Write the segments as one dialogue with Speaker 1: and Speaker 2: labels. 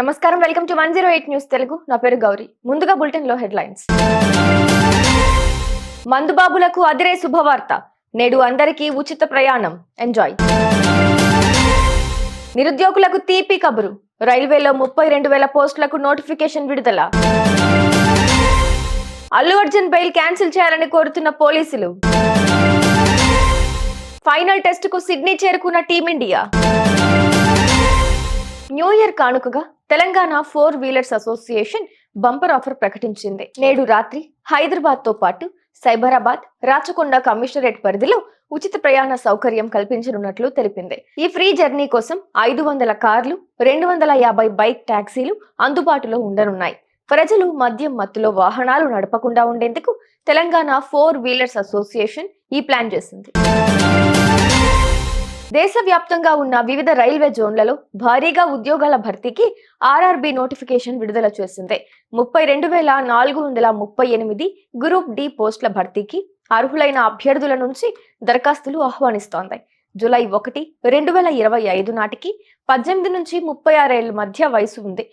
Speaker 1: నమస్కారం, welcome to 108 news Telugu. నా పేరు గౌరీ. ముందుగా బులెటిన్ లో హెడ్లైన్స్. మందుబాబులకు అదిరే శుభవార్త. నేడు అందరికీ ఉచిత ప్రయాణం. ఎంజాయ్. నిరుద్యోగులకు తీపి కబురు. రైల్వేలో 32,000 పోస్టులకు నోటిఫికేషన్ విడుదల. అల్లు అర్జున్ బెయిల్ క్యాన్సిల్ చేయాలని కోరుతున్న పోలీసులు. ఫైనల్ టెస్ట్ కు సిడ్నీ చేరుకున్న టీమిండియా. న్యూ ఇయర్ కానుకగా Telangana 4 wheelers association bumper offer ప్రకటించింది. నేడు రాత్రి హైదరాబాద్ తో పాటు సైబరాబాద్, రాచకొండ కమిషనరేట్ పరిధిలో ఉచిత ప్రయాణ సౌకర్యం కల్పించనున్నట్లు తెలిపింది. ఈ ఫ్రీ జర్నీ కోసం 500 కార్లు, 250 బైక్ టాక్సీలు అందుబాటులో ఉండనున్నాయి. ప్రజలు మద్యం మత్తులో వాహనాలు నడపకుండా ఉండేందుకు తెలంగాణ 4 వీలర్స్ అసోసియేషన్ ఈ ప్లాన్ చేసింది. దేశవ్యాప్తంగా ఉన్న వివిధ రైల్వే జోన్లలో భారీగా ఉద్యోగాల భర్తీకి ఆర్ఆర్బీ నోటిఫికేషన్ విడుదల చేసింది. 32,438 గ్రూప్ డి పోస్టుల భర్తీకి అర్హులైన అభ్యర్థుల నుంచి దరఖాస్తులు ఆహ్వానిస్తోంది. జూలై 1, 2025 నాటికి 18 నుంచి 36 ఏళ్ల మధ్య వయసు ఉంది.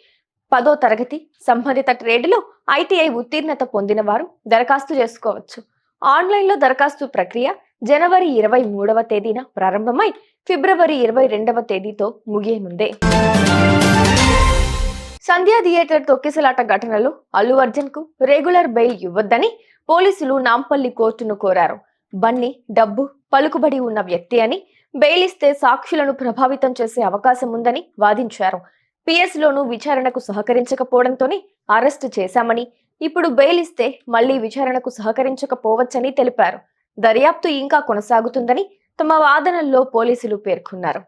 Speaker 1: 10వ తరగతి సంబంధిత ట్రేడ్లో ఐటీఐ ఉత్తీర్ణత పొందిన వారు దరఖాస్తు చేసుకోవచ్చు. ఆన్లైన్లో దరఖాస్తు ప్రక్రియ జనవరి 23వ తేదీన ప్రారంభమై ఫిబ్రవరి 22వ తేదీతో ముగియనుంది. సంధ్యా థియేటర్ తొక్కిసలాట ఘటనలో అల్లు అర్జున్ కు రెగ్యులర్ బెయిల్ ఇవ్వొద్దని పోలీసులు నాంపల్లి కోర్టును కోరారు. బన్నీ డబ్బు, పలుకుబడి ఉన్న వ్యక్తి అని, బెయిల్ ఇస్తే సాక్షులను ప్రభావితం చేసే అవకాశం ఉందని వాదించారు. పిఎస్ లోను విచారణకు సహకరించకపోవడంతోనే అరెస్టు చేశామని, ఇప్పుడు బెయిల్ ఇస్తే మళ్లీ విచారణకు సహకరించకపోవచ్చని తెలిపారు. దర్యాప్తు ఇంకా కొనసాగుతుందని తమ వాదనల్లో పోలీసులు పేర్కొన్నారు.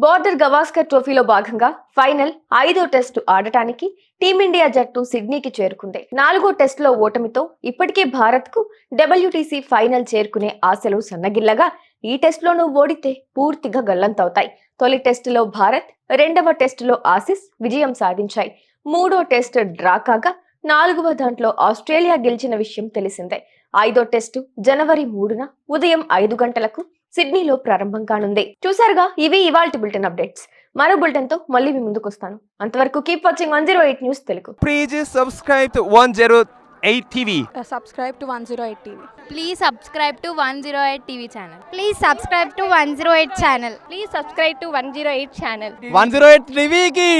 Speaker 1: బోర్డర్ గవాస్కర్ ట్రోఫీలో భాగంగా ఫైనల్ 5వ టెస్టు ఆడటానికి టీమిండియా జట్టు సిడ్నీకి చేరుకుంది. 4వ టెస్టులో ఓటమితో ఇప్పటికే భారత్ కు WTC ఫైనల్ చేరుకునే ఆశలు సన్నగిల్లగా, ఈ టెస్టులోనూ ఓడితే పూర్తిగా గల్లంతవుతాయి. తొలి టెస్టులో భారత్, 2వ టెస్టులో ఆసీస్ విజయం సాధించాయి. 3వ టెస్టు డ్రా కాగా 4వ దాంట్లో ఆస్ట్రేలియా గెలిచిన విషయం తెలిసిందే. 5వ టెస్టు జనవరి 3న ఉదయం 5 గంటలకు సిడ్నీలో ప్రారంభం కానుంది. చూసారుగా, ఇవి ఇవాల్టి బులెటిన్ అప్డేట్స్. మరో బులెటిన్ తో మళ్ళీ మీ ముందుకు వస్తాను. అంతవరకు keep watching 108 news Telugu.
Speaker 2: Please subscribe to 108 TV.
Speaker 3: Subscribe to 108 TV.
Speaker 4: Please subscribe to 108 TV channel.
Speaker 5: Please subscribe to 108 channel.
Speaker 4: Please subscribe to 108 channel.
Speaker 2: 108 TV ki